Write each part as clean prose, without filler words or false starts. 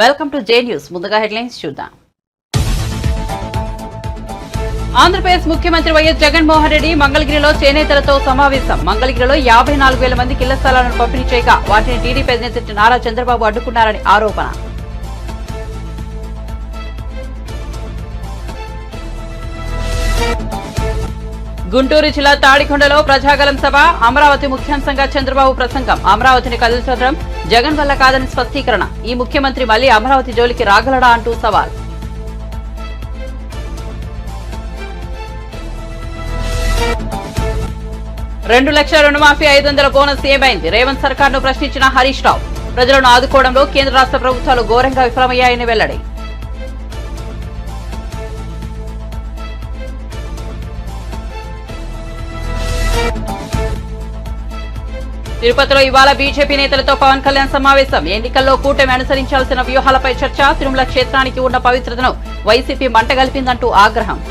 Welcome to J news. ముందుగా headlines చూద్దాం. ఆంధ్రప్రదేశ్ ముఖ్యమంత్రి వైఎస్ జగన్మోహన్ రెడ్డి మంగళగిరిలో చేనేతలతో సమావేశం. మంగళగిరిలో 54,000 మందికి ఇళ్ల స్థలాలను పంపిణీ చేయగా వాటిని టీడీపీ అధినేత నారా చంద్రబాబు అడ్డుకున్నారని ఆరోపణ. గుంటూరు జిల్లా తాడికొండలో ప్రజాగలం సభ. అమరావతి ముఖ్యాంశంగా చంద్రబాబు ప్రసంగం. అమరావతిని కదిల్చడం జగన్ వల్ల కాదని స్పష్టీకరణ. ఈ ముఖ్యమంత్రి మళ్లీ అమరావతి జోలికి రాగలడా అంటూ సవాల్. రెండు లక్షల రుణమాఫీ 500 బోనస్ ఏమైంది? రేవంత్ సర్కార్ను ప్రశ్నించిన హరీష్ రావు. ప్రజలను ఆదుకోవడంలో కేంద్ర రాష్ట్ర ప్రభుత్వాలు ఘోరంగా విఫలమయ్యాయని వెల్లడి. తిరుపతిలో ఇవాళ బీజేపీ నేతలతో పవన్ కళ్యాణ్ సమావేశం. ఎన్నికల్లో కూటమి అనుసరించాల్సిన వ్యూహాలపై చర్చ. తిరుమల క్షేత్రానికి ఉన్న పవిత్రతను వైసీపీ మంటగలిపిందంటూ ఆగ్రహం.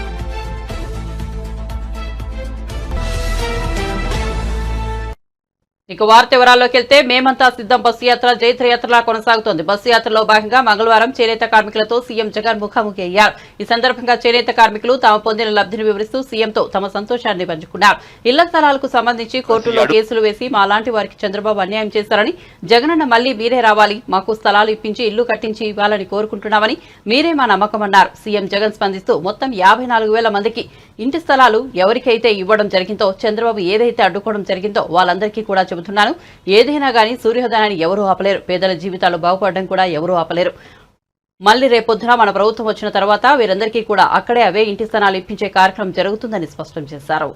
ఇక వార్త వివరాల్లోకి వెళ్తే మేమంతా సిద్ధం బస్సు యాత్ర జైత్రయాత్రలా కొనసాగుతోంది. బస్సు యాత్రలో భాగంగా మంగళవారం చేనేత కార్మికులతో సీఎం జగన్ ముఖాముఖి అయ్యారు. ఈ సందర్భంగా చేనేత కార్మికులు తాము పొందిన లబ్ధిని వివరిస్తూ సీఎంతో తమ సంతోషాన్ని పంచుకున్నారు. ఇళ్ల స్థలాలకు సంబంధించి కోర్టులో కేసులు వేసి మాలాంటి వారికి చంద్రబాబు అన్యాయం చేశారని, జగనన్న మళ్లీ మీరే రావాలి, మాకు స్థలాలు ఇప్పించి ఇల్లు కట్టించి ఇవ్వాలని కోరుకుంటున్నామని, మీరే మా నమ్మకమన్నారు. సీఎం జగన్ స్పందిస్తూ మొత్తం 54,000 మందికి ఇంటి స్థలాలు ఎవరికైతే ఇవ్వడం జరిగిందో, చంద్రబాబు ఏదైతే అడ్డుకోవడం జరిగిందో వాళ్ళందరికీ కూడా చెబుతున్నాను. ఏదైనా గానీ సూర్యోదయాన్ని ఎవరూ ఆపలేరు, పేదల జీవితాలు బాగుపడడం కూడా ఎవరూ ఆపలేరు. మళ్లీ రేపొద్దున మన ప్రభుత్వం వచ్చిన తర్వాత వీరందరికీ కూడా అక్కడే అవే ఇంటి స్థలాలు ఇప్పించే కార్యక్రమం జరుగుతుందని స్పష్టం చేశారు.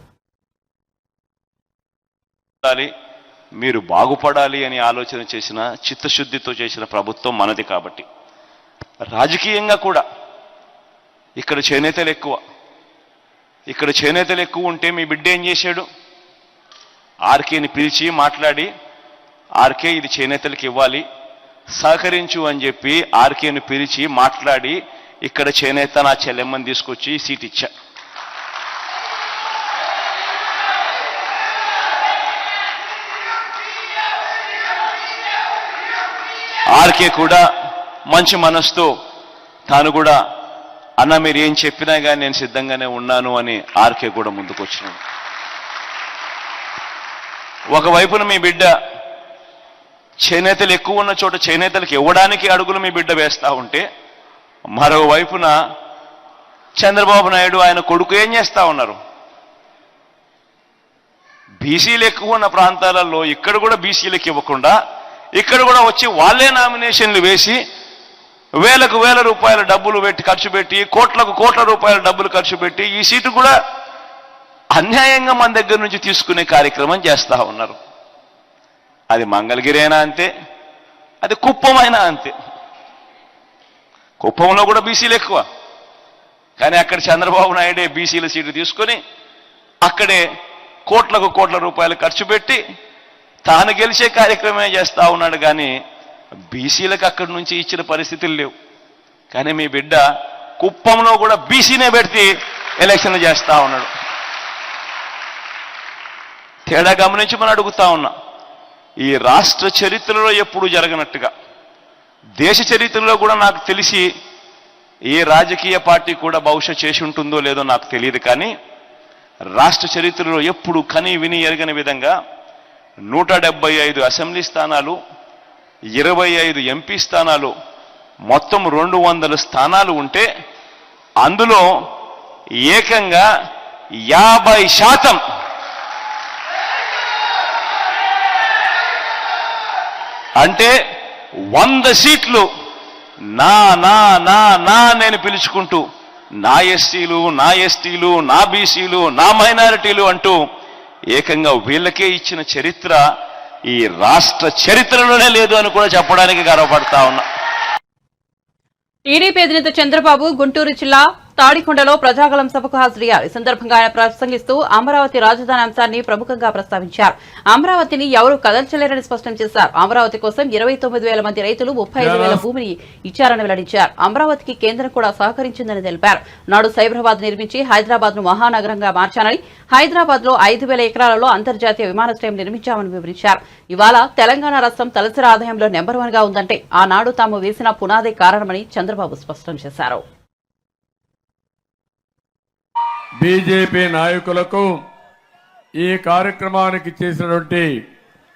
మీరు బాగుపడాలి అని ఆలోచన చేసిన, చిత్తశుద్ధితో చేసిన ప్రభుత్వం మనది. కాబట్టి రాజకీయంగా కూడా ఇక్కడ చేనేతలు ఎక్కువ ఉంటే మీ బిడ్డ ఏం చేశాడు? ఆర్కేని పిలిచి మాట్లాడి, ఆర్కే ఇది చేనేతలకు ఇవ్వాలి, సహకరించు అని చెప్పి ఆర్కేని పిలిచి మాట్లాడి ఇక్కడ చేనేత నా చెల్లెమ్మని తీసుకొచ్చి సీట్ ఇచ్చా. ఆర్కే కూడా మంచి మనసుతో తాను కూడా అన్న మీరు ఏం చెప్పినా కానీ నేను సిద్ధంగానే ఉన్నాను అని ఆర్కే కూడా ముందుకొచ్చినాడు. ఒకవైపున మీ బిడ్డ చేనేతలు ఎక్కువ ఉన్న చోట చేనేతలకు ఇవ్వడానికి అడుగులు మీ బిడ్డ వేస్తా ఉంటే, మరోవైపున చంద్రబాబు నాయుడు ఆయన కొడుకు ఏం చేస్తా ఉన్నారు? బీసీలు ఎక్కువ ఉన్న ప్రాంతాలలో ఇక్కడ కూడా బీసీలకు ఇవ్వకుండా ఇక్కడ కూడా వచ్చి వాళ్ళే నామినేషన్లు వేసి వేలకు వేల రూపాయల డబ్బులు ఖర్చు పెట్టి కోట్ల రూపాయల డబ్బులు ఖర్చు పెట్టి ఈ సీటు కూడా అన్యాయంగా మన దగ్గర నుంచి తీసుకునే కార్యక్రమం చేస్తా ఉన్నారు. అది మంగళగిరి అయినా అంతే, అది కుప్పం అయినా అంతే. కుప్పంలో కూడా బీసీలు ఎక్కువ, కానీ అక్కడ చంద్రబాబు నాయుడే బీసీల సీటు తీసుకొని అక్కడే కోట్ల రూపాయలు ఖర్చు పెట్టి తాను గెలిచే కార్యక్రమమే చేస్తా ఉన్నాడు. కానీ బీసీలకు అక్కడి నుంచి ఇచ్చిన పరిస్థితులు లేవు. కానీ మీ బిడ్డ కుప్పంలో కూడా బీసీనే పెట్టి ఎలక్షన్లు చేస్తా ఉన్నాడు. తేడా గమనించి మనం అడుగుతా ఉన్నా, ఈ రాష్ట్ర చరిత్రలో ఎప్పుడు జరగనట్టుగా, దేశ చరిత్రలో కూడా నాకు తెలిసి ఏ రాజకీయ పార్టీ కూడా బహుశా చేసి ఉంటుందో లేదో నాకు తెలియదు, కానీ రాష్ట్ర చరిత్రలో ఎప్పుడు కని విని ఎరగని విధంగా 175 అసెంబ్లీ స్థానాలు, 25 ఎంపీ స్థానాలు, మొత్తం 200 స్థానాలు ఉంటే అందులో ఏకంగా 50% అంటే 100 సీట్లు నా నా నా నా నేను పిలుచుకుంటూ నా ఎస్సీలు, నా ఎస్టీలు, నా బీసీలు, నా మైనారిటీలు అంటూ ఏకంగా వీళ్ళకే ఇచ్చిన చరిత్ర ఈ రాష్ట్ర చరిత్రలోనే లేదు అని కూడా చెప్పడానికి గర్వపడతా ఉన్నా. టీడీపీ అధినేత చంద్రబాబు గుంటూరు జిల్లా తాడికొండలో ప్రజాగళం సభకు హాజరయ్యారు. ఈ సందర్భంగా ఆయన ప్రసంగిస్తూ అమరావతి రాజధాని అంశాన్ని ప్రముఖంగా ప్రస్తావించారు. అమరావతిని ఎవరూ కదల్చలేరని స్పష్టం చేశారు. అమరావతి కోసం 29,000 మంది రైతులు 35,000 భూమిని ఇచ్చారని వెల్లడించారు. అమరావతికి కేంద్రం కూడా సహకరించిందని తెలిపారు. నాడు సైబరాబాద్ నిర్మించి హైదరాబాద్ ను మహానగరంగా మార్చానని, హైదరాబాద్ లో 5,000 ఎకరాలలో అంతర్జాతీయ విమానాశ్రయం నిర్మించామని వివరించారు. ఇవాళ తెలంగాణ రాష్ట్రం తలసరి ఆదాయంలో నెంబర్ 1 గా ఉందంటే ఆనాడు తాము వేసిన పునాదే కారణమని చంద్రబాబు స్పష్టం చేశారు. బీజేపీ నాయకులకు ఈ కార్యక్రమానికి చేసినటువంటి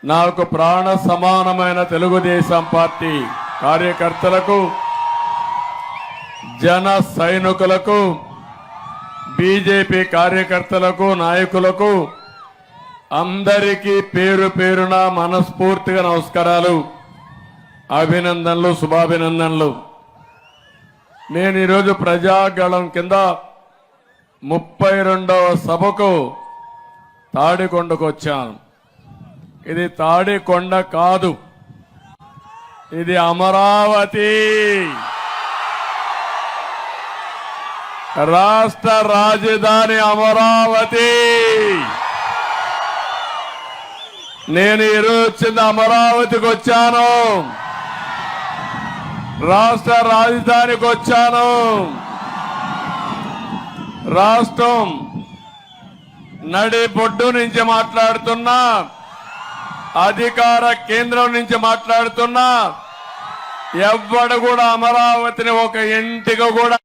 నాకు ప్రాణ సమానమైన తెలుగుదేశం పార్టీ కార్యకర్తలకు, జన సైనికులకు, బీజేపీ కార్యకర్తలకు, నాయకులకు అందరికీ పేరు పేరున మనస్ఫూర్తిగా నమస్కారాలు, అభినందనలు, శుభాభినందనలు. నేను ఈరోజు ప్రజాగళం కింద 32వ సభకు తాడికొండకు వచ్చాను. ఇది తాడికొండ కాదు, ఇది అమరావతి. రాష్ట్ర రాజధాని అమరావతి. నేను ఈరోజు వచ్చింది అమరావతికి వచ్చాను, రాష్ట్ర రాజధానికి వచ్చాను. రాష్ట్రం నడి బొడ్డు నుంచి మాట్లాడుతున్నా, అధికార కేంద్రం నుంచి మాట్లాడుతున్నా, ఎవ్వడు కూడా అమరావతిని ఒక ఇంటికి కూడా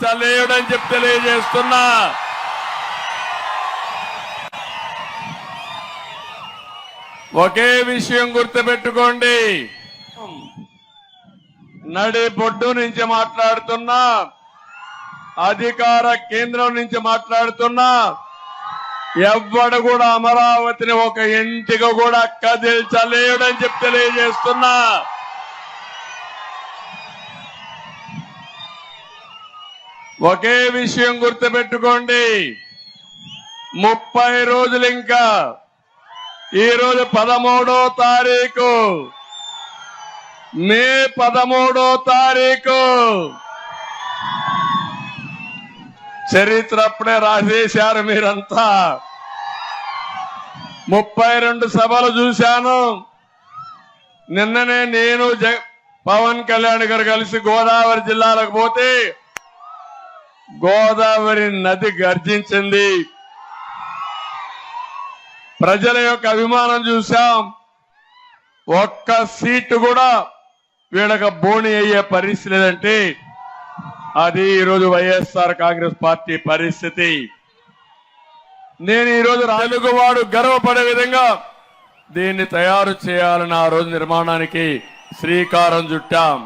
చలేయడని చెప్పి తెలియజేస్తున్నా. ఒకే విషయం గుర్తుపెట్టుకోండి, నడి బొడ్డు నుంచి మాట్లాడుతున్నా, అధికార కేంద్రం నుంచి మాట్లాడుతున్నా, ఎవ్వడు కూడా అమరావతిని ఒక ఇంటికి కూడా కదిల్చలేడని చెప్పి తెలియజేస్తున్నా. ఒకే విషయం గుర్తుపెట్టుకోండి, 30 రోజులు ఇంకా. ఈరోజు 13వ తారీఖు, మే 13వ తారీఖు. చరిత్ర అప్పుడే రాసేశారు మీరంతా. 32 సభలు చూశాను. నిన్ననే నేను పవన్ కళ్యాణ్ గారు కలిసి గోదావరి జిల్లాలకు పోతే గోదావరి నది గర్జించింది. ప్రజల యొక్క అభిమానం చూశాం. ఒక్క సీటు కూడా వీళ్ళకి బోణి అయ్యే పరిస్థితి లేదంటే అది ఈరోజు వైఎస్ఆర్ కాంగ్రెస్ పార్టీ పరిస్థితి. నేను ఈరోజు తెలుగువాడు గర్వపడే విధంగా దీన్ని తయారు చేయాలని ఆ రోజు నిర్మాణానికి శ్రీకారం చుట్టాం.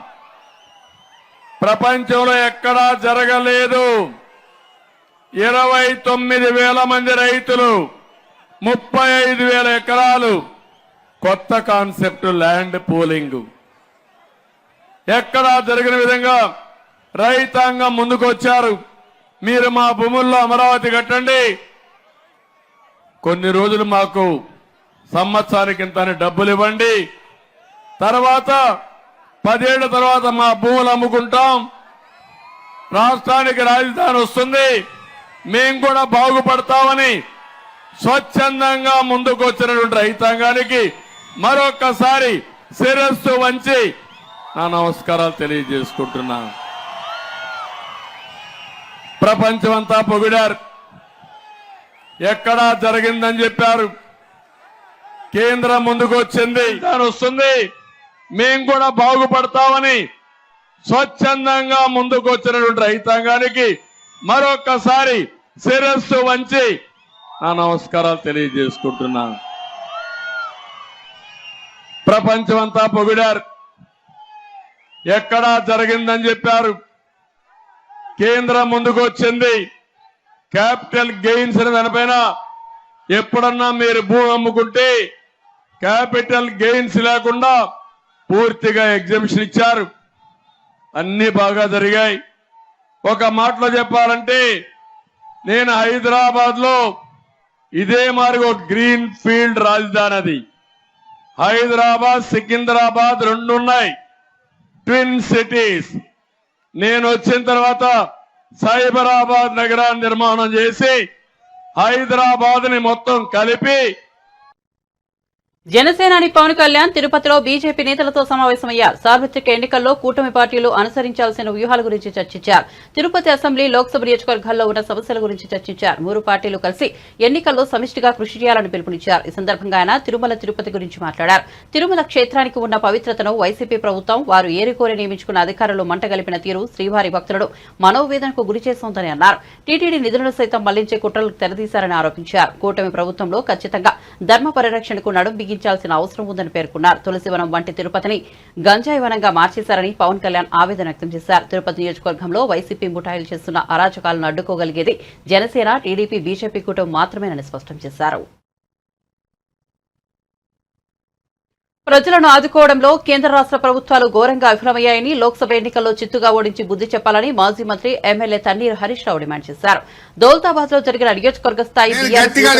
ప్రపంచంలో ఎక్కడా జరగలేదు. 29,000 మంది రైతులు, 35,000 ఎకరాలు. కొత్త కాన్సెప్ట్ ల్యాండ్ పూలింగ్. ఎక్కడా జరిగిన విధంగా రైతాంగం ముందుకు వచ్చారు. మీరు మా భూముల్లో అమరావతి కట్టండి, కొన్ని రోజులు మాకు సంవత్సరానికి ఇంత డబ్బులు ఇవ్వండి, తర్వాత 10 ఏళ్ల తర్వాత మా భూములు అమ్ముకుంటాం, రాష్ట్రానికి రాజధాని వస్తుంది, మేము కూడా బాగుపడతామని స్వచ్ఛందంగా ముందుకు వచ్చినటువంటి రైతాంగానికి మరొక్కసారి శిరస్సు వంచి నా నమస్కారాలు తెలియజేసుకుంటున్నాను. ప్రపంచమంతా పొగిడారు, ఎక్కడా జరిగిందని చెప్పారు. కేంద్రం ముందుకు వచ్చింది, దాని వస్తుంది, మేము కూడా బాగుపడతామని స్వచ్ఛందంగా ముందుకు వచ్చినటువంటి రైతాంగానికి మరొక్కసారి శిరస్సు వంచి నా నమస్కారాలు తెలియజేసుకుంటున్నాను. ప్రపంచమంతా పొగిడారు, ఎక్కడా జరిగిందని చెప్పారు. కేంద్రం ముందుకు వచ్చింది. క్యాపిటల్ గెయిన్స్ అని దానిపైన ఎప్పుడన్నా మీరు భూమి అమ్ముకుంటే క్యాపిటల్ గెయిన్స్ లేకుండా పూర్తిగా ఎగ్జామ్షన్ ఇచ్చారు. అన్ని బాగా జరిగాయి. ఒక మాటలో చెప్పాలంటే నేను హైదరాబాద్ లో ఇదే మాదిరి ఒక గ్రీన్ ఫీల్డ్ రాజధాని. అది హైదరాబాద్, సికింద్రాబాద్ 2 ఉన్నాయి, ట్విన్ సిటీస్. నేను వచ్చిన తర్వాత సైబరాబాద్ నగరాన్ని నిర్మాణం చేసి హైదరాబాద్ ని మొత్తం కలిపి జనసేనాని పవన్ కళ్యాణ్ తిరుపతిలో బీజేపీ నేతలతో సమావేశమయ్యారు. సార్వత్రిక ఎన్నికల్లో కూటమి పార్టీలు అనుసరించాల్సిన వ్యూహాల గురించి చర్చించారు. తిరుపతి అసెంబ్లీ, లోక్సభ నియోజకవర్గాల్లో ఉన్న సమస్యల గురించి చర్చించారు. మూడు పార్టీలు కలిసి ఎన్నికల్లో సమిష్టిగా కృషి చేయాలని పిలుపునిచ్చారు. ఈ సందర్భంగా ఆయన తిరుమల తిరుపతి గురించి మాట్లాడారు. తిరుమల క్షేత్రానికి ఉన్న పవిత్రతను వైసీపీ ప్రభుత్వం వారు ఏరికోరి నియమించుకున్న అధికారులు మంటగలిపిన తీరు శ్రీవారి భక్తులను మనోవేదనకు గురి చేస్తోందని అన్నారు. టీటీడీ నిధులను సైతం మళ్లించే కుట్రలకు తెరదీశారని ఆరోపించారు. కూటమి ప్రభుత్వంలో ఖచ్చితంగా ధర్మ పరిరక్షణకు నడుం బిగించాల్సిన అవసరం ఉందని పేర్కొన్నారు. తులసివనం వంటి తిరుపతిని గంజాయి వనంగా మార్చేశారని పవన్ కళ్యాణ్ ఆవేదన వ్యక్తం చేశారు. తిరుపతి నియోజకవర్గంలో వైసీపీ ముఠాయిలు చేస్తున్న అరాచకాలను అడ్డుకోగలిగేది జనసేన, టీడీపీ, బీజేపీ కూటమి మాత్రమేనని స్పష్టం చేశారు. ప్రజలను ఆదుకోవడంలో కేంద్ర రాష్ట్ర ప్రభుత్వాలు ఘోరంగా విఫలమయ్యాయని, లోక్సభ ఎన్నికల్లో చిత్తుగా ఓడించి బుద్ది చెప్పాలని మాజీ మంత్రి ఎమ్మెల్యే తన్నీరు హరీష్ రావు డిమాండ్ చేశారు. దౌలతాబాద్ లో జరిగిన నియోజకవర్గ స్థాయి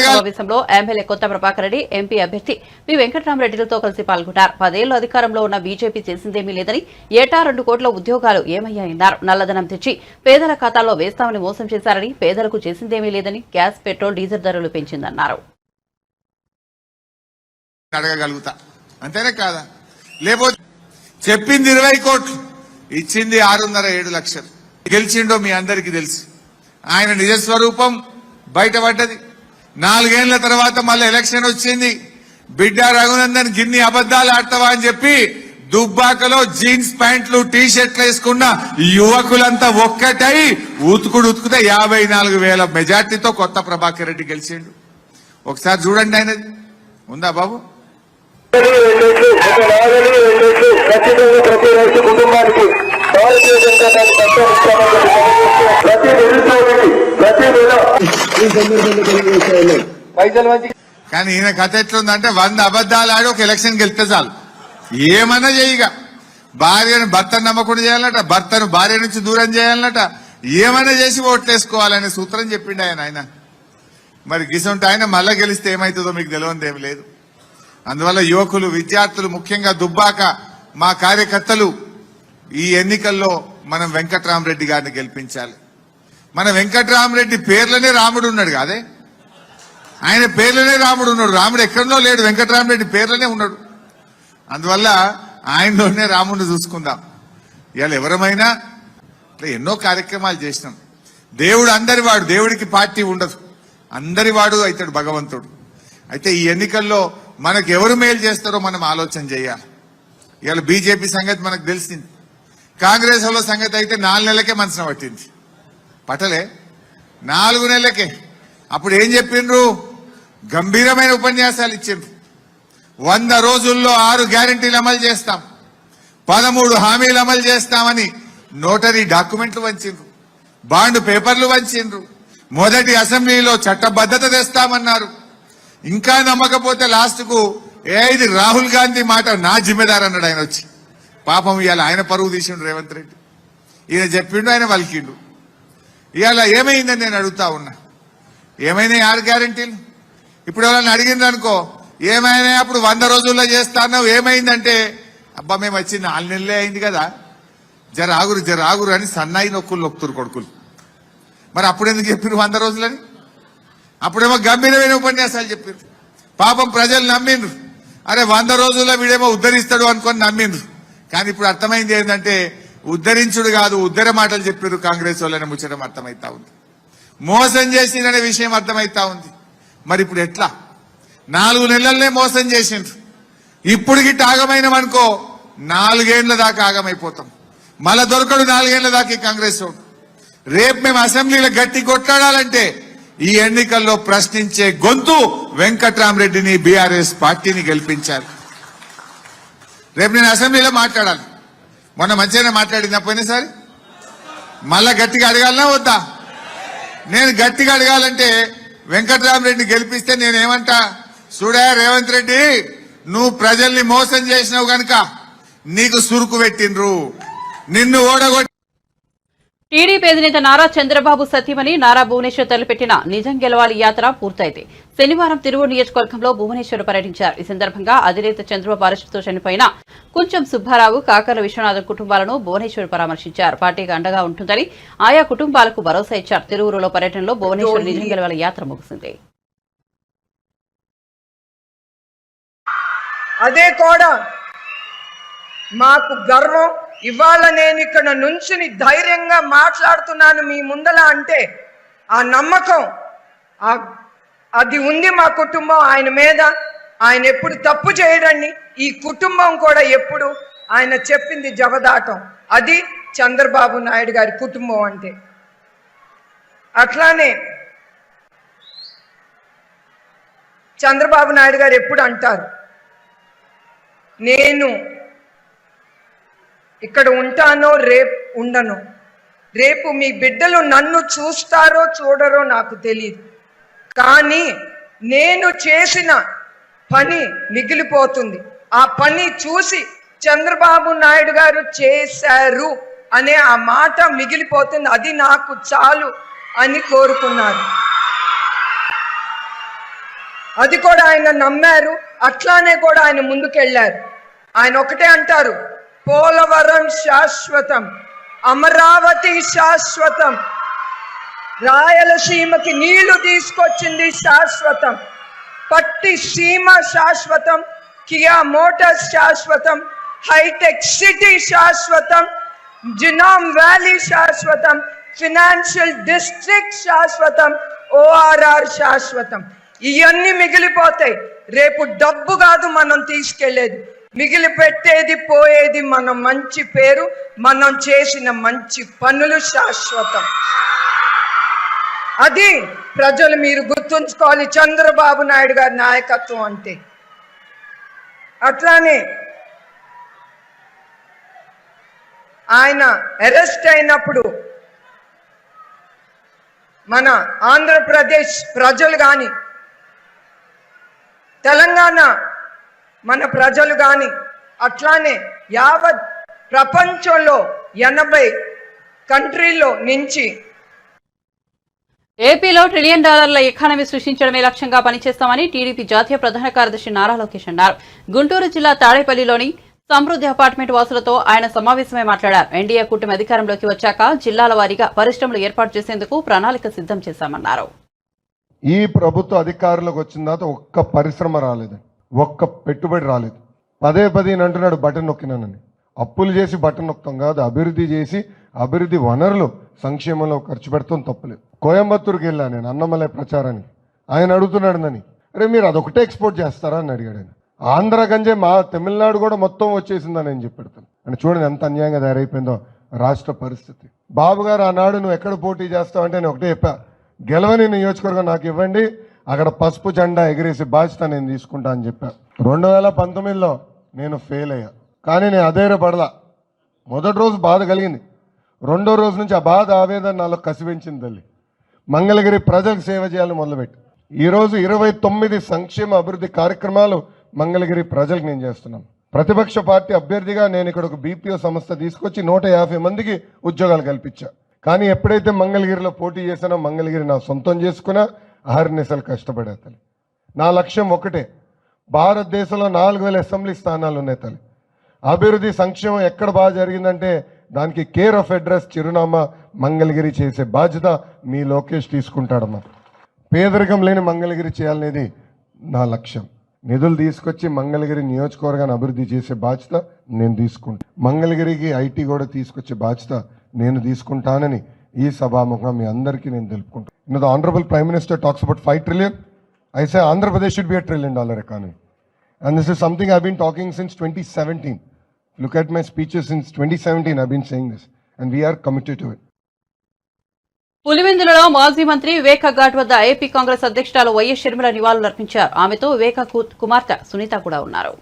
సమావేశంలో ఎమ్మెల్యే కొత్త ప్రభాకర్ రెడ్డి, ఎంపీ అభ్యర్థి వి వెంకటరామరెడ్డిలతో కలిసి పాల్గొన్నారు. 10 ఏళ్లు అధికారంలో ఉన్న బీజేపీ చేసిందేమీ లేదని, ఏటా 2 కోట్ల ఉద్యోగాలు ఏమయ్యాయన్నారు. నల్లధనం తెచ్చి పేదల ఖాతాల్లో వేస్తామని మోసం చేశారని, పేదలకు చేసిందేమీ లేదని, గ్యాస్, పెట్రోల్, డీజిల్ ధరలు పెంచిందన్నారు. అంతేనే కాదా? లేకపోతే చెప్పింది 20 కోట్లు, ఇచ్చింది 6.5-7 లక్షలు. గెలిచిండో మీ అందరికీ తెలుసు. ఆయన నిజస్వరూపం బయటపడ్డది. 4 ఏళ్ల తర్వాత మళ్ళీ ఎలక్షన్ వచ్చింది. బిడ్డ రఘునందన్ గిన్ని అబద్దాలు ఆడతావా అని చెప్పి దుబ్బాకలో జీన్స్ ప్యాంట్లు, టీ షర్ట్లు వేసుకున్న యువకులంతా ఒక్కటై ఉతుకుతే 54,000 మెజార్టీతో కొత్త ప్రభాకర్ రెడ్డి గెలిచిండు. ఒకసారి చూడండి, ఆయనది ఉందా బాబు? ఖచ్చితంగా ప్రతి రైతు కుటుంబానికి భారతీయ జనతా పార్టీ ప్రతి నిరుద్యోగికి ప్రతి నెల పైసలు మంచి. కానీ ఈయన కథ ఎట్లుందంటే 100 అబద్దాలు ఆడి ఒక ఎలక్షన్ గెలిస్తే చాలు, ఏమన్నా చేయగా. భార్యను భర్తను నమ్మకుండా చేయాలన్నట, భర్తను భార్య నుంచి దూరం చేయాలన్నట, ఏమన్నా చేసి ఓట్లేసుకోవాలనే సూత్రం చెప్పిండు ఆయన. మరి గిసంటే ఆయన మళ్ళా గెలిస్తే ఏమవుతుందో మీకు తెలియదు ఏమి లేదు. అందువల్ల యువకులు, విద్యార్థులు, ముఖ్యంగా దుబ్బాక మా కార్యకర్తలు ఈ ఎన్నికల్లో మనం వెంకటరామరెడ్డి గారిని గెలిపించాలి. మన వెంకటరామరెడ్డి పేర్లనే రాముడు ఉన్నాడు కాదే, ఆయన పేర్లనే రాముడు ఉన్నాడు. రాముడు ఎక్కడో లేడు, వెంకటరామరెడ్డి పేర్లనే ఉన్నాడు. అందువల్ల ఆయనలోనే రాముడిని చూసుకుందాం. ఇవాళ ఎవరమైనా ఎన్నో కార్యక్రమాలు చేసినాం. దేవుడు అందరివాడు, దేవుడికి పార్టీ ఉండదు, అందరివాడు అవుతాడు భగవంతుడు. అయితే ఈ ఎన్నికల్లో మనకు ఎవరు మేలు చేస్తారో మనం ఆలోచన చేయాలి. ఇవాళ బీజేపీ సంగతి మనకు తెలిసింది. కాంగ్రెస్ వాళ్ళ సంగతి అయితే 4 నెలలకే మనసున పట్టింది. పట్టలే 4 నెలలకే. అప్పుడు ఏం చెప్పిండ్రు? గంభీరమైన ఉపన్యాసాలు ఇచ్చిండ్రు. 100 రోజుల్లో 6 గ్యారంటీలు అమలు చేస్తాం, 13 హామీలు అమలు చేస్తామని నోటరీ డాక్యుమెంట్లు వంచిండ్రు, బాండ్ పేపర్లు వంచిండ్రు, మొదటి అసెంబ్లీలో చట్టబద్ధత తెస్తామన్నారు. ఇంకా నమ్మకపోతే లాస్ట్ కు ఇది రాహుల్ గాంధీ మాట నా జిమ్మెదారు అన్నాడు ఆయన వచ్చి. పాపం ఇవాళ ఆయన పరువు తీసిండు రేవంత్ రెడ్డి. ఈయన చెప్పిండు, ఆయన వలికిండు. ఇవాళ ఏమైందని నేను అడుగుతా ఉన్నా. ఏమైనాయి 6 గ్యారంటీలు? ఇప్పుడు ఎవరైనా అడిగిండ్రు అనుకో, ఏమైనా అప్పుడు 100 రోజుల్లో చేస్తాను ఏమైందంటే, అబ్బా మేము వచ్చి 4 నెలలే అయింది కదా, జరాగురు అని సన్నాయి నొక్కుతురు కొడుకులు. మరి అప్పుడు ఎందుకు చెప్పారు 100 రోజులని? అప్పుడేమో గంభీరమైన ఉపన్యాసాలు చెప్పారు. పాపం ప్రజలు నమ్మిండ్రు. అరే 100 రోజుల్లో వీడేమో ఉద్ధరిస్తాడు అనుకొని నమ్మిండ్రు. కానీ ఇప్పుడు అర్థమైంది ఏంటంటే ఉద్ధరించుడు కాదు, ఉద్ధర మాటలు చెప్పారు కాంగ్రెస్ వాళ్ళని ముచ్చడం అర్థమైతా ఉంది. మోసం చేసిందనే విషయం అర్థమైతా ఉంది. మరి ఇప్పుడు ఎట్లా? 4 నెలలనే మోసం చేసిండ్రు. ఇప్పుడు గిట్ట ఆగమైనాం అనుకో 4 ఏళ్ల దాకా ఆగమైపోతాం. మళ్ళా దొరకడు 4 ఏళ్ల దాకా ఈ కాంగ్రెస్ వాడు. రేపు మేము అసెంబ్లీలో గట్టి కొట్లాడాలంటే ఈ ఎన్నికల్లో ప్రశ్నించే గొంతు వెంకటరామరెడ్డిని, బీఆర్ఎస్ పార్టీని గెలిపించాలి. రేపు నేను అసెంబ్లీలో మాట్లాడాలి. మొన్న మంచిగానే మాట్లాడిందా పోయినసారి? మళ్ళా గట్టిగా అడగాలనా వద్దా? నేను గట్టిగా అడగాలంటే వెంకటరామరెడ్డిని గెలిపిస్తే నేనేమంటా, చూడా రేవంత్ రెడ్డి, నువ్వు ప్రజల్ని మోసం చేసినావు గనక నీకు సురుకు పెట్టిండ్రు, నిన్ను ఓడగొట్టి టీడీపీ అధినేత నారా చంద్రబాబు సతీమణి నారా భువనేశ్వర్ తలపెట్టిన నిజం గెలవాలి యాత్ర పూర్తయింది. శనివారం తిరువూరు నియోజకవర్గంలో భువనేశ్వర్ పర్యటించారు. ఈ సందర్భంగా అధినేత చంద్రబాబు అరెస్టుతో చనిపోయిన కుంచెం సుబ్బారావు, కాకర్ల విశ్వనాథం కుటుంబాలను భువనేశ్వర్ పరామర్శించారు. పార్టీకి అండగా ఉంటుందని ఆయా కుటుంబాలకు భరోసా ఇచ్చారు. తిరువూరులో పర్యటనలో భువనేశ్వర్ నిజం గెలవాలి యాత్ర ముగిసింది. అదే కూడా మాకు గర్వం. ఇవాళ నేను ఇక్కడ నుంచుని ధైర్యంగా మాట్లాడుతున్నాను మీ ముందల అంటే ఆ నమ్మకం అది ఉంది మా కుటుంబం ఆయన మీద. ఆయన ఎప్పుడు తప్పు చేయడండి, ఈ కుటుంబం కూడా ఎప్పుడు ఆయన చెప్పింది జవదాటం. అది చంద్రబాబు నాయుడు గారి కుటుంబం అంటే. అట్లానే చంద్రబాబు నాయుడు గారు ఎప్పుడు అంటారు, నేను ఇక్కడ ఉంటానో రేపు ఉండను, రేపు మీ బిడ్డలు నన్ను చూస్తారో చూడరో నాకు తెలియదు, కానీ నేను చేసిన పని మిగిలిపోతుంది. ఆ పని చూసి చంద్రబాబు నాయుడు గారు చేశారు అనే ఆ మాట మిగిలిపోతుంది. అది నాకు చాలు అని కోరుకున్నారు. అది కూడా ఆయన నమ్మారు. అట్లానే కూడా ఆయన ముందుకెళ్ళారు. ఆయన ఒకటే అంటారు, పోలవరం శాశ్వతం, అమరావతి శాశ్వతం, రాయలసీమకి నీళ్లు తీసుకొచ్చింది శాశ్వతం, పట్టి సీమ శాశ్వతం, కియా మోటార్స్ శాశ్వతం, హైటెక్ సిటీ శాశ్వతం, జినామ్ వ్యాలీ శాశ్వతం, ఫినాన్షియల్ డిస్ట్రిక్ట్ శాశ్వతం, ఓఆర్ఆర్ శాశ్వతం. ఇవన్నీ మిగిలిపోతాయి. రేపు డబ్బు కాదు మనం తీసుకెళ్లేది, మిగిలిపెట్టేది పోయేది మన మంచి పేరు, మనం చేసిన మంచి పనులు శాశ్వతం. అది ప్రజలు మీరు గుర్తుంచుకోవాలి చంద్రబాబు నాయుడు గారి నాయకత్వం అంటే. అట్లానే ఆయన అరెస్ట్ అయినప్పుడు మన ఆంధ్రప్రదేశ్ ప్రజలు కానీ తెలంగాణ మన ప్రజలు కానీ అట్లానే యావత్ ప్రపంచంలో 80 కంట్రీల్లో నుంచి ఏపీలో $1 ట్రిలియన్ ఎకానమీ సృష్టించడమే లక్ష్యంగా పనిచేస్తామని టీడీపీ జాతీయ ప్రధాన కార్యదర్శి నారా లోకేష్ అన్నారు. గుంటూరు జిల్లా తాడేపల్లిలోని సమృద్ధి అపార్ట్మెంట్ వాసులతో ఆయన సమావేశమై మాట్లాడారు. ఎన్డీఏ కూటమి అధికారంలోకి వచ్చాక జిల్లాల వారీగా పరిశ్రమలు ఏర్పాటు చేసేందుకు ప్రణాళిక సిద్ధం చేశామన్నారు. ఈ ప్రభుత్వ అధికారంలోకి వచ్చిన తర్వాత ఒక్క పరిశ్రమ రాలేదు, ఒక్క పెట్టుబడి రాలేదు. పదే అంటున్నాడు బటన్ నొక్కినానని. అప్పులు చేసి బటన్ నొక్కం కాదు, అభివృద్ధి చేసి అభివృద్ధి వనరులు సంక్షేమంలో ఖర్చు పెడతాం తప్పలేదు. కోయంబత్తూరుకి వెళ్ళా నేను అన్నమలై ప్రచారానికి. ఆయన అడుగుతున్నాడు నని, అరే మీరు అదొకటే ఎక్స్పోర్ట్ చేస్తారా అని అడిగాడు ఆయన. ఆంధ్ర గంజే మా తమిళనాడు కూడా మొత్తం వచ్చేసిందని నేను చెప్పెడతాను అని. చూడండి ఎంత అన్యాయంగా తయారైపోయిందో రాష్ట్ర పరిస్థితి. బాబు గారు ఆనాడు నువ్వు ఎక్కడ పోటీ చేస్తావు అంటే నేను ఒకటే చెప్పా, గెలవని నియోజకవర్గం నాకు ఇవ్వండి, అక్కడ పసుపు జెండా ఎగిరేసి బాధ్యత నేను తీసుకుంటా అని చెప్పా. 2019లో నేను ఫెయిల్ అయ్యా, కానీ నేను అధైర్యపడలా. మొదటి రోజు బాధ కలిగింది, రెండో రోజు నుంచి ఆ బాధ ఆవేదన నాలో కసిపెంచింది తల్లి. మంగళగిరి ప్రజలకు సేవ చేయాలని మొదలుపెట్టి ఈరోజు 29 సంక్షేమ అభివృద్ధి కార్యక్రమాలు మంగళగిరి ప్రజలకు నేను చేస్తున్నాను. ప్రతిపక్ష పార్టీ అభ్యర్థిగా నేను ఇక్కడ ఒక బీపీఓ సంస్థ తీసుకొచ్చి 150 మందికి ఉద్యోగాలు కల్పించా. కానీ ఎప్పుడైతే మంగళగిరిలో పోటీ చేశానో మంగళగిరి నా సొంతం చేసుకున్నా అహర్నిశలు కష్టపడే తల్లి. నా లక్ష్యం ఒకటే, భారతదేశంలో 4000 అసెంబ్లీ స్థానాలు ఉన్నాయి తల్లి. అభివృద్ధి సంక్షేమం ఎక్కడ బాగా జరిగిందంటే దానికి కేర్ ఆఫ్ అడ్రస్ చిరునామా మంగళగిరి చేసే బాధ్యత మీ లోకేష్ తీసుకుంటాడమ్మా. పేదరికం లేని మంగళగిరి చేయాలనేది నా లక్ష్యం. నిధులు తీసుకొచ్చి మంగళగిరి నియోజకవర్గాన్ని అభివృద్ధి చేసే బాధ్యత నేను తీసుకుంటా. మంగళగిరికి ఐటీ కూడా తీసుకొచ్చే బాధ్యత నేను తీసుకుంటానని ఈ సభాముఖంగా మీ అందరికీ నేను తెలుపుకుంటాను. The Honorable Prime Minister talks about 5 trillion. I say Andhra Pradesh should be a $1 trillion economy. And this is something I've been talking since 2017. Look at my speeches since 2017, I've been saying this. And we are committed to it. పులివెందులలో మాజీ మంత్రి వివేక ఘాట్ వద్ద AP Congress అధ్యక్షురాలు YS Sharmila నివాళులర్పించారు. ఆమెతో వివేక కుమార్తె సునీత కూడా ఉన్నారు.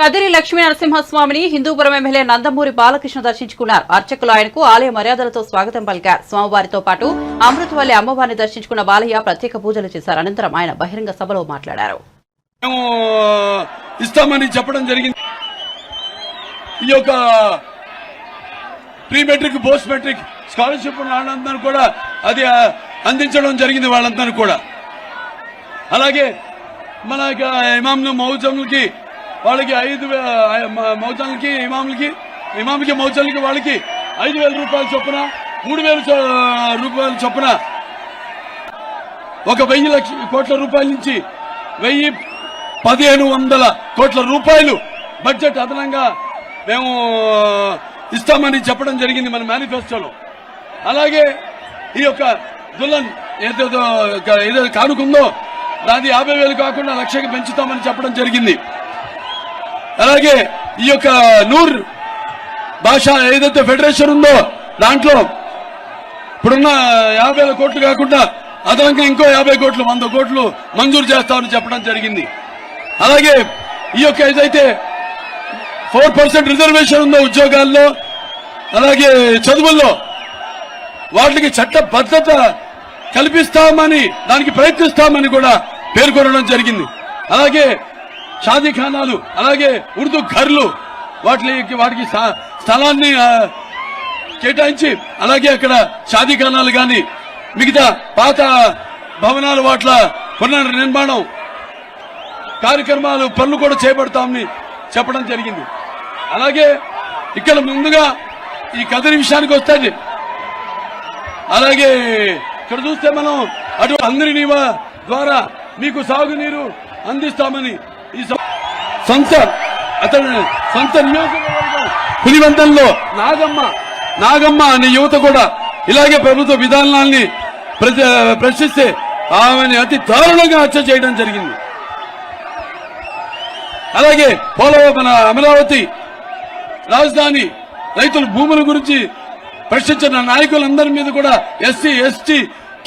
కదిరి లక్ష్మీ నరసింహస్వామిని హిందూపురం ఎమ్మెల్యే నందమూరి బాలకృష్ణ దర్శించుకున్నారు. అర్చకులు ఆయనకు ఆలయ మర్యాదలతో స్వాగతం పలికారు. స్వామివారితో పాటు అమృతవల్లి అమ్మవారిని దర్శించుకున్న బాలయ్య ప్రత్యేక పూజలు చేశారు. అనంతరం ఆయన బహిరంగ సభలో మాట్లాడారు. ఇస్తామని చెప్పడం జరిగింది. ఈ యొక్క pre matric post matric scholarship వాళ్ళందరూ కూడా అది అందించడం జరిగింది వాళ్ళందరూ కూడా. అలాగే మన ఇమాంలు మౌజంలకి వాళ్ళకి 5 మౌజంలకి ఇమాంకి మౌజంలకి వాళ్ళకి 5,000 రూపాయల చొప్పున 3,000 రూపాయల చొప్పున 1,000 కోట్ల రూపాయల నుంచి 1,1,500 కోట్ల రూపాయలు బడ్జెట్ అదనంగా మేము ఇస్తామని చెప్పడం జరిగింది మన మేనిఫెస్టోలో. అలాగే ఈ యొక్క దుల్హన్ ఏదో కానుకుందో దాది 50,000 కాకుండా 1,00,000కి పెంచుతామని చెప్పడం జరిగింది. అలాగే ఈ యొక్క నూర్ భాష ఏదైతే ఫెడరేషన్ ఉందో దాంట్లో ఇప్పుడున్న 50,000 కోట్లు కాకుండా అదనంగా ఇంకో 50 కోట్లు 100 కోట్లు మంజూరు చేస్తామని చెప్పడం జరిగింది. అలాగే ఈ యొక్క ఏదైతే 4% రిజర్వేషన్ ఉందో ఉద్యోగాల్లో అలాగే చదువుల్లో వాటికి చట్టబద్ధత కల్పిస్తామని దానికి ప్రయత్నిస్తామని కూడా పేర్కొనడం జరిగింది. అలాగే షాదీఖానాలు అలాగే ఉర్దూ ఘర్లు వాటికి స్థలాన్ని కేటాయించి అలాగే అక్కడ షాదీఖానాలు గాని మిగతా పాత భవనాలు వాట్ల పునర్నిర్మాణం కార్యక్రమాలు పనులు కూడా చేపడతామని చెప్పడం జరిగింది. అలాగే ఇక్కడ ముందుగా ఈ కదిరి విషయానికి వస్తుంది. అలాగే ఇక్కడ చూస్తే మనం అటు అందరి ద్వారా మీకు సాగునీరు అందిస్తామని ఈ సొంత నియోజకవర్గం పులివెందులలో నాగమ్మ అనే యువత కూడా ఇలాగే ప్రభుత్వ విధానాల్ని ప్రశ్నిస్తే ఆమెని అతి దారుణంగా హత్య చేయడం జరిగింది. అలాగే మన అమరావతి రాజధాని రైతుల భూముల గురించి ప్రశ్నించిన నాయకులందరి మీద కూడా ఎస్సీ ఎస్టీ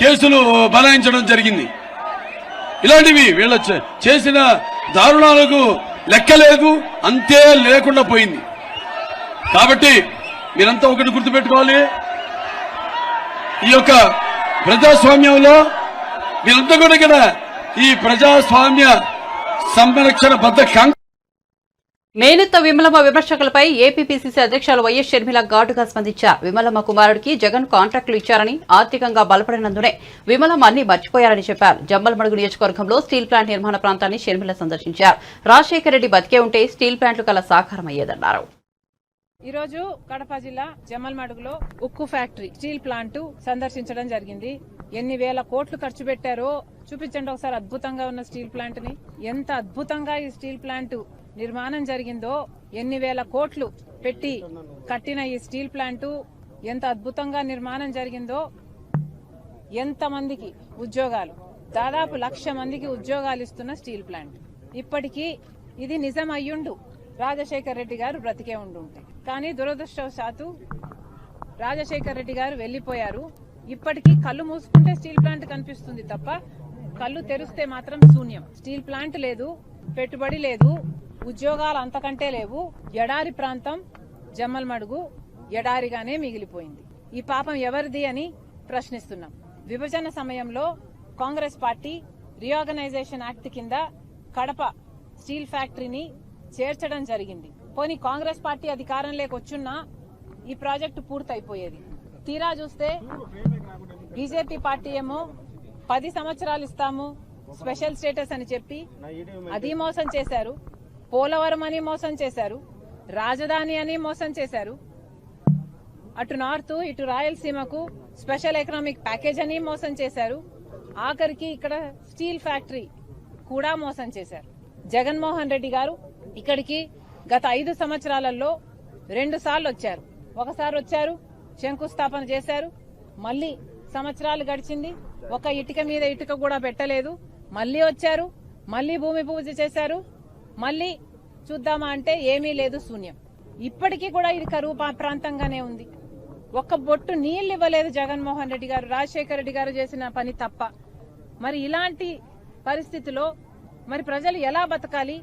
కేసులు బనాయించడం జరిగింది. ఇలాంటివి వీళ్ళ చేసిన దారుణాలకు లెక్కలేదు, అంతే లేకుండా పోయింది. కాబట్టి మీరంతా ఒకటి గుర్తుపెట్టుకోవాలి, ఈ యొక్క ప్రజాస్వామ్యంలో మీరంతా కూడా ఇక్కడ ఈ ప్రజాస్వామ్య సంరక్షణ బద్ద నేనెత్త విమలమ్మ విమర్శకులపై ఏపీపీసీసీ అధ్యక్షులు వైఎస్ షర్మిల ఘాటుగా స్పందించారు. విమలమ్మ కుమారుడికి జగన్ కాంట్రాక్టులు ఇచ్చారని, ఆర్థికంగా బలపడినందునే విమలమ్మ అన్ని మర్చిపోయారని చెప్పారు. జమ్మలమడుగు నియోజకవర్గంలో స్టీల్ ప్లాంట్ నిర్మాణ ప్రాంతాన్ని షర్మిల సందర్శించారు. రాజశేఖర రెడ్డి బతికే ఉంటే స్టీల్ ప్లాంట్లు కల సాకారమయ్యేదన్నారు. ఈరోజు కడప జిల్లా జమ్మలమడుగులో ఉక్కు ఫ్యాక్టరీ స్టీల్ ప్లాంట్ సందర్శించడం జరిగింది. ఎన్ని వేల కోట్లు ఖర్చు పెట్టారో చూపించండి ఒకసారి. అద్భుతంగా ఉన్న స్టీల్ ప్లాంట్ ని, ఎంత అద్భుతంగా ఈ స్టీల్ ప్లాంట్ నిర్మాణం జరిగిందో, ఎన్ని వేల కోట్లు పెట్టి కట్టిన ఈ స్టీల్ ప్లాంట్ ఎంత అద్భుతంగా నిర్మాణం జరిగిందో, ఎంతమందికి ఉద్యోగాలు, దాదాపు 1,00,000 మందికి ఉద్యోగాలు ఇస్తున్న స్టీల్ ప్లాంట్. ఇప్పటికీ ఇది నిజం అయ్యుండు రాజశేఖర్ రెడ్డి గారు బ్రతికే ఉండుంటే. కానీ దురదృష్టవశాత్తు రాజశేఖర్ రెడ్డి గారు వెళ్లిపోయారు. ఇప్పటికీ కళ్ళు మూసుకుంటే స్టీల్ ప్లాంట్ కనిపిస్తుంది తప్ప కళ్ళు తెరిస్తే మాత్రం శూన్యం. స్టీల్ ప్లాంట్ లేదు, పెట్టుబడి లేదు, ఉద్యోగాలు అంతకంటే లేవు. ఎడారి ప్రాంతం జమ్మలమడుగు ఎడారిగానే మిగిలిపోయింది. ఈ పాపం ఎవరిది అని ప్రశ్నిస్తున్నాం. విభజన సమయంలో కాంగ్రెస్ పార్టీ రీఆర్గనైజేషన్ యాక్ట్ కింద కడప స్టీల్ ఫ్యాక్టరీని చేర్చడం జరిగింది. పోనీ కాంగ్రెస్ పార్టీ అధికారంలోకి వచ్చున్నా ఈ ప్రాజెక్టు పూర్తయిపోయేది. తీరా చూస్తే బీజేపీ పార్టీ ఏమో 10 సంవత్సరాలు ఇస్తాము స్పెషల్ స్టేటస్ అని చెప్పి అది మోసం చేశారు. పోలవరం అని మోసం చేశారు, రాజధాని అని మోసం చేశారు. అటు నార్త్ ఇటు రాయలసీమకు స్పెషల్ ఎకనామిక్ ప్యాకేజ్ అని మోసం చేశారు. ఆఖరికి ఇక్కడ స్టీల్ ఫ్యాక్టరీ కూడా మోసం చేశారు. జగన్మోహన్ రెడ్డి గారు ఇక్కడికి గత 5 సంవత్సరాలలో 2 సార్లు వచ్చారు. ఒకసారి వచ్చారు, శంకుస్థాపన చేశారు, మళ్లీ సంవత్సరాలు గడిచింది, ఒక ఇటుక మీద ఇటుక కూడా పెట్టలేదు. మళ్లీ వచ్చారు, మళ్లీ భూమి పూజ చేశారు, మళ్లీ చూద్దామా అంటే ఏమీ లేదు, శూన్యం. ఇప్పటికీ కూడా ఇది కరువు ప్రాంతంగానే ఉంది. ఒక్క బొట్టు నీళ్లు ఇవ్వలేదు జగన్మోహన్ రెడ్డి గారు, రాజశేఖర రెడ్డి గారు చేసిన పని తప్ప. మరి ఇలాంటి పరిస్థితిలో మరి ప్రజలు ఎలా బతకాలి?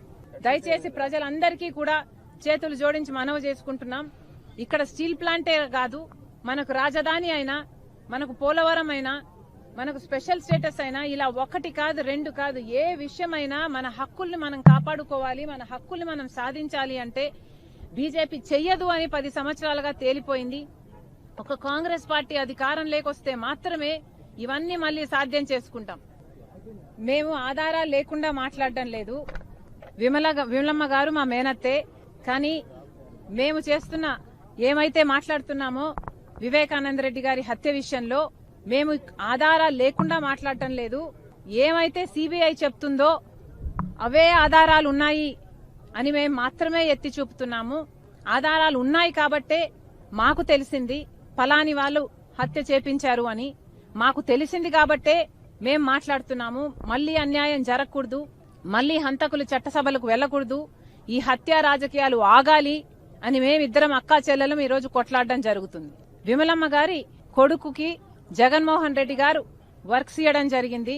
దయచేసి ప్రజలందరికీ కూడా చేతులు జోడించి మనవి చేసుకుంటున్నాం. ఇక్కడ స్టీల్ ప్లాంటే కాదు, మనకు రాజధాని అయినా, మనకు పోలవరం అయినా, మనకు స్పెషల్ స్టేటస్ అయినా, ఇలా ఒకటి కాదు రెండు కాదు, ఏ విషయమైనా మన హక్కుల్ని మనం కాపాడుకోవాలి, మన హక్కుల్ని మనం సాధించాలి అంటే బీజేపీ చెయ్యదు అని 10 సంవత్సరాలుగా తేలిపోయింది. ఒక కాంగ్రెస్ పార్టీ అధికారం లేకొస్తే మాత్రమే ఇవన్నీ మళ్ళీ సాధ్యం చేసుకుంటాం. మేము ఆధారాలు లేకుండా మాట్లాడడం లేదు. విమలమ్మ గారు మా మేనత్తే, కానీ మేము చేస్తున్న ఏమైతే మాట్లాడుతున్నామో వివేకానంద రెడ్డి గారి హత్య విషయంలో మేము ఆధారాలు లేకుండా మాట్లాడటం లేదు. ఏమైతే సిబిఐ చెప్తుందో అవే ఆధారాలు ఉన్నాయి అని మేము మాత్రమే ఎత్తి చూపుతున్నాము. ఆధారాలు ఉన్నాయి కాబట్టే మాకు తెలిసింది ఫలాని వాళ్ళు హత్య చేపించారు అని. మాకు తెలిసింది కాబట్టే మేం మాట్లాడుతున్నాము. మళ్లీ అన్యాయం జరగకూడదు, మళ్లీ హంతకులు చట్టసభలకు వెళ్లకూడదు, ఈ హత్య రాజకీయాలు ఆగాలి అని మేమిద్దరం అక్కా చెల్లెలం ఈరోజు కొట్లాడడం జరుగుతుంది. విమలమ్మ గారి కొడుకుకి జగన్మోహన్ రెడ్డి గారు వర్క్స్ ఇవ్వడం జరిగింది,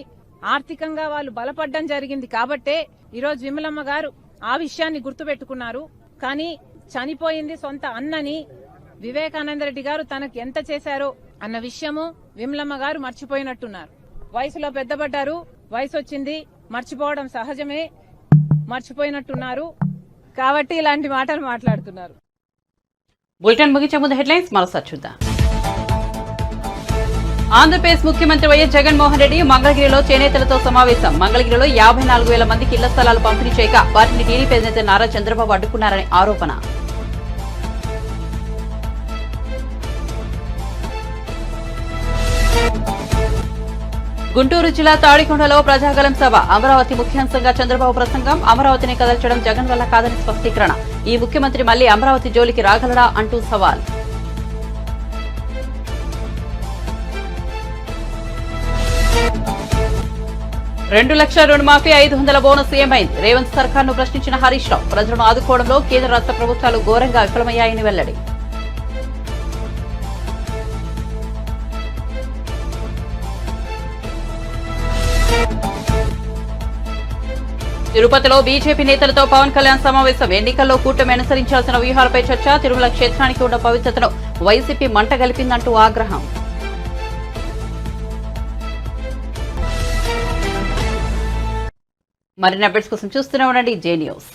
ఆర్థికంగా వాళ్ళు బలపడడం జరిగింది కాబట్టే ఈరోజు విమలమ్మ గారు ఆ విషయాన్ని గుర్తుపెట్టుకున్నారు. కానీ చనిపోయింది సొంత అన్నని వివేకానంద రెడ్డి గారు తనకు ఎంత చేశారో అన్న విషయము విమలమ్మ గారు మర్చిపోయినట్టున్నారు. వయసులో పెద్దబడ్డారు, వయసు వచ్చింది, మర్చిపోవడం సహజమే, మర్చిపోయినట్టున్నారు కాబట్టి ఇలాంటి మాటలు మాట్లాడుతున్నారు. బులెటిన్ ముగించే ముందు హెడ్లైన్స్ మరోసారి చూద్దాం. ఆంధ్రప్రదేశ్ ముఖ్యమంత్రి వైఎస్ జగన్మోహన్ రెడ్డి మంగళగిరిలో చేనేతలతో సమావేశం. మంగళగిరిలో 54,000 మందికి ఇళ్ల స్థలాలు పంపిణీ చేయగా వాటిని టీడీపీ అధినేత నారా చంద్రబాబు అడ్డుకున్నారని ఆరోపణ. గుంటూరు జిల్లా తాడికొండలో ప్రజాగలం సభ. అమరావతి ముఖ్యాంశంగా చంద్రబాబు ప్రసంగం. అమరావతిని కదల్చడం జగన్ వల్ల కాదని స్పష్టీకరణ. ఈ ముఖ్యమంత్రి మళ్లీ అమరావతి జోలికి రాగలడా అంటూ సవాల్. రెండు లక్షల రుణమాఫీ, 500 బోనస్ ఏమైంది? రేవంత్ సర్కార్ను ప్రశ్నించిన హరీష్ రావు. ప్రజలను ఆదుకోవడంలో కేంద్ర రాష్ట్ర ప్రభుత్వాలు ఘోరంగా విఫలమయ్యాయని వెల్లడి. తిరుపతిలో బీజేపీ నేతలతో పవన్ కళ్యాణ్ సమావేశం. ఎన్నికల్లో కూటమి అనుసరించాల్సిన వ్యూహాలపై చర్చ. తిరుమల క్షేత్రానికి ఉన్న పవిత్రతను వైసీపీ మంట గలిపిందంటూ ఆగ్రహం. మరిన్ని అప్డేట్స్ కోసం చూస్తూనే ఉండండి జే న్యూస్.